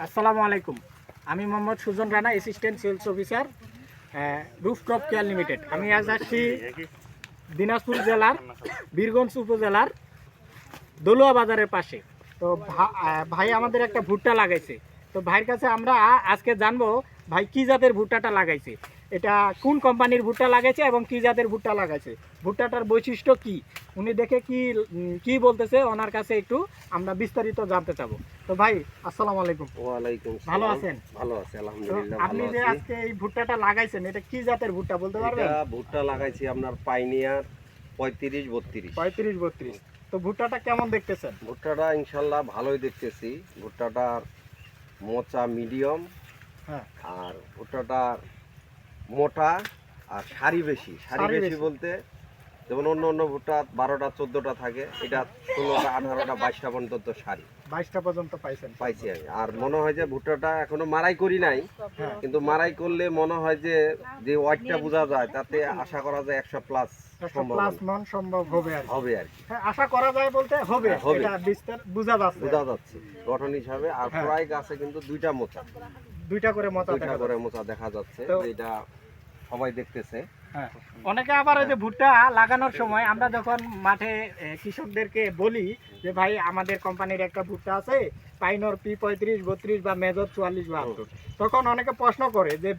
আসসালামু আলাইকুম। আমি Mohammad Sujon Rana, assistant sales officer, Rooftop Care Limited. আমি আজ আসছি দিনাজপুর জেলার বীরগঞ্জ উপজেলার দলুয়া বাজারের পাশে। তো ভাই আমাদের একটা ভুট্টা লাগাইছে। তো ভাইয়ের কাছে আমরা আজকে জানবো ভাই কী জাতের ভুট্টাটা লাগাইছে, এটা কোন কোম্পানির ভুট্টা লাগাইছে এবং কী জাতের ভুট্টা লাগাইছে, ভুট্টাটার বৈশিষ্ট্য কি, উনি দেখে কি বলতেছে ওনার কাছে একটু আমরা বিস্তারিত জানতে চাবো। তো ভাই আসসালামু আলাইকুম। ওয়ালাইকুম সালাম। ভালো আছেন? ভালো আছি আলহামদুলিল্লাহ। আপনি যে আজকে এই ভুট্টাটা লাগাইছেন, এটা কি জাতের ভুট্টা বলতে পারবেন? এটা ভুট্টা লাগাইছি আপনার পাইনিয়ার 35-32। 35-32। তো ভুট্টাটা কেমন দেখতেছেন? ভুট্টাটা ইনশাল্লাহ ভালোই দেখতেছি। ভুট্টাটার মোচা মিডিয়াম, হ্যাঁ, আর ভুট্টাটার মোটা আর সারি বেশি বেশি। বলতে যেমন অন্য ভুট্টা 12টা 14টা থাকে, এটা 16টা 18টা 22টা পর্যন্ত সারি 22টা পর্যন্ত পাইছি আমি। আর মনে হয় যে ভুট্টাটা এখনো মারাই করি নাই, হ্যাঁ, কিন্তু মারাই করলে মনে হয় যে ওয়াইটটা বোঝা যায়, তাতে আশা করা যায় 100 প্লাস 100 প্লাস মন সম্ভব হবে আর কি। হবে আর কি। হ্যাঁ, আশা করা যায় বলতে হবে, হবে। এটা বিস্তার বোঝা যাচ্ছে। গঠন হিসাবে। আর হ্যাঁ। প্রায় গাছে কিন্তু দুইটা মোচা দুইটা করে মতো দেখা যাচ্ছে, তো এটা সবাই দেখতেছে। হ্যাঁ, অনেকে আবার ওই যে ভুট্টা লাগানোর সময় আমরা যখন মাঠে কৃষকদেরকে বলি যে ভাই আমাদের কোম্পানির একটা ভুট্টা আছে পাইনর P35-32 বা মেজর 44-72, তখন অনেকে প্রশ্ন করে যে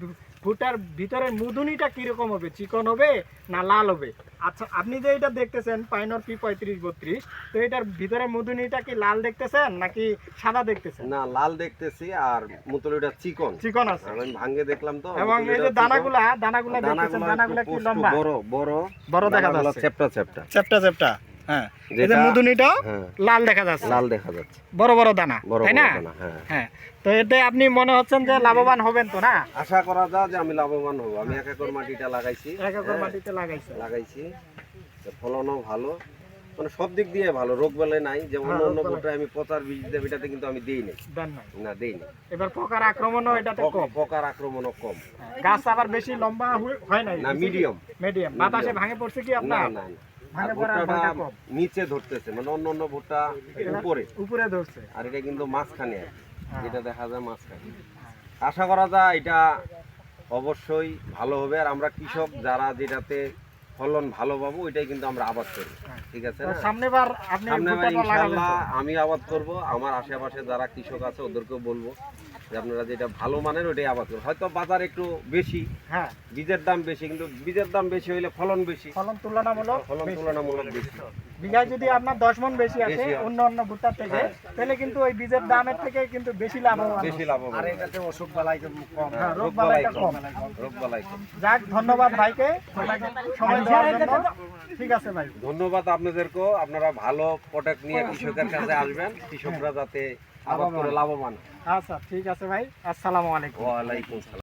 ভুট্টার ভিতরের মুদুনিটা কিরকম হবে, চিকন হবে না লাল হবে। আচ্ছা, আপনি যে এটা দেখতেছেন পাইনর P35-32, তো এটার ভিতরের মুদুনিটা কি লাল দেখতেছেন নাকি সাদা দেখতেছেন? না, লাল দেখতেছি, আর মুতলিটা চিকন আছে। আমি ভাঙ্গে দেখলাম তো। এবং এই যে দানাগুলা দেখতেছেন, দানাগুলা কি লম্বা বড় দেখা যাচ্ছে, চ্যাপ্টা। হ্যাঁ, এই যে মুদুনিটা লাল দেখা যাচ্ছে, বড় দানা, তাই না? হ্যাঁ, তো এতে আপনি মনে হচ্ছেন যে লাভবান হবেন তো? না, আশা করা যায় যে আমি লাভবান হব। আমি 1 একর মাটিটা লাগাইছি, 1 একর মাটিতে লাগাইছি। ফলনও ভালো, মানে সব দিক দিয়ে ভালো, রোগ বেলায় নাই। যেমন অন্য ভুট্টা আমি পচার বীজ দেব, এটাতে কিন্তু আমি দেই নাই। এবার পোকার আক্রমণও এটাতে কম, পোকার আক্রমণও কম। গাছ আবার বেশি লম্বা হয় নাই, না, মিডিয়াম। বাতাসে ভাঙে পড়ছে কি আপনার? না, ভাঙে পড়ার ভয়টা কম। নিচে ধরতেছে, মানে অন্য ভুট্টা উপরে ধরছে, আর এটা কিন্তু মাঝখানে, যেটা দেখা যায় মাঝখানে। আশা করা যায় এটা অবশ্যই ভালো হবে। আর আমরা কৃষক যারা যেটাতে ফলন ভালো পাবো, ওইটাই কিন্তু আমরা আবাদ করি। ঠিক আছে না? সামনেবার ইনশাআল্লাহ আমি আবাদ করব। আমার আশেপাশে যারা কৃষক আছে ওদেরকেও বলবো যে আপনারা যেটা ভালো মানের ওইটাই আবাদ করুন। হয়তো বাজার একটু বেশি, হ্যাঁ, বীজের দাম বেশি, কিন্তু বীজের দাম বেশি হইলে ফলন তুলনামূলক বেশি। বিঘায় যদি আপনার 10 মণ বেশি আছে অন্য ভুট্টার থেকে, তাহলে কিন্তু ওই বীজের দামের থেকে কিন্তু বেশি লাভবান। আর এটাতে অসুখ বালাই কম, রোগ বালাইটা কম। যাক, ধন্যবাদ ভাইকে সময় দেওয়ার জন্য। ঠিক আছে ভাই, ধন্যবাদ আপনাদেরকেও। আপনারা ভালো প্রোডাক্ট নিয়ে কৃষকের কাছে আসবেন, কৃষকরা যাতে আবাদ করে লাভবান। আচ্ছা, ঠিক আছে ভাই, আসসালামু আলাইকুম। ওয়ালাইকুম আসসালাম।